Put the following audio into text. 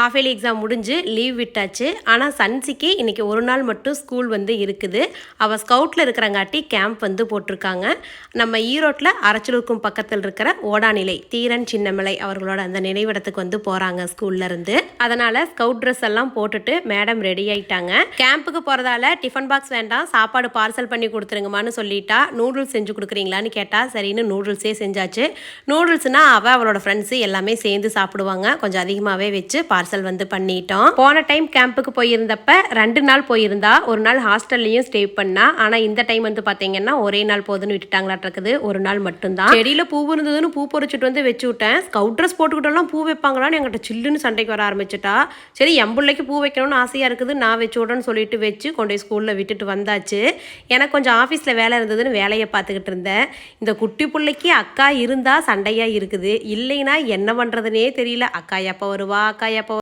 Half yearly exam முடிஞ்சு leave விட்டாச்சு. ஆனால் சன்சிக்கு இன்றைக்கி ஒரு நாள் மட்டும் ஸ்கூல் வந்து இருக்குது. அவள் ஸ்கவுட்டில் இருக்கிறங்காட்டி கேம்ப் வந்து போட்டிருக்காங்க. நம்ம ஈரோட்டில் அரச்சலூருக்கும் பக்கத்தில் இருக்கிற ஓடாநிலை தீரன் சின்னமலை அவர்களோட அந்த நினைவிடத்துக்கு வந்து போகிறாங்க ஸ்கூல்லேருந்து. அதனால் ஸ்கவுட் ட்ரெஸ் எல்லாம் போட்டுட்டு மேடம் ரெடி ஆகிட்டாங்க. கேம்புக்கு போகிறதால டிஃபன் பாக்ஸ் வேண்டாம், சாப்பாடு பார்சல் பண்ணி கொடுத்துருங்கம்மான்னு சொல்லிட்டா. நூடுல்ஸ் செஞ்சு கொடுக்குறீங்களான்னு கேட்டால் சரின்னு நூடுல்ஸே செஞ்சாச்சு. நூடுல்ஸ்னால் அவளோட ஃப்ரெண்ட்ஸு எல்லாமே சேர்ந்து சாப்பிடுவாங்க. கொஞ்சம் அதிகமாகவே வச்சு பார்சல் வந்து பண்ணிட்டோம். போன டைம் கேம்புக்கு போயிருந்தப்ப 2 நாள் போயிருந்தா, ஒரு நாள் ஹாஸ்டல்லையும் ஸ்டே பண்ணா. ஆனால் இந்த டைம் வந்து பார்த்தீங்கன்னா ஒரே நாள் போதுன்னு விட்டுட்டாங்களாட்டிருக்குது. ஒரு நாள் மட்டும்தான். செடியில் பூ இருந்ததுன்னு பூ பொறிச்சிட்டு வந்து வச்சு விட்டேன். ஸ்கவுட் ட்ரெஸ் போட்டுக்கிட்டோம்லாம் பூ வைப்பாங்களான்னு எங்கிட்ட சில்லுன்னு சண்டைக்கு வர ஆரம்பிச்சிட்டா. சரி என் பிள்ளைக்கு பூ வைக்கணும்னு ஆசையாக இருக்குது, நான் வச்சு விட்றேன்னு சொல்லிட்டு வச்சு கொண்டு போய் ஸ்கூலில் விட்டுட்டு வந்தாச்சு. எனக்கு கொஞ்சம் ஆஃபீஸில் வேலை இருந்ததுன்னு வேலையை பார்த்துக்கிட்டு இருந்தேன். இந்த குட்டி பிள்ளைக்கு அக்கா இருந்தால் சண்டையாக இருக்குது, இல்லைன்னா என்ன பண்ணுறதுனே தெரியல. அக்கா எப்போ வருவா, அக்கா எப்போ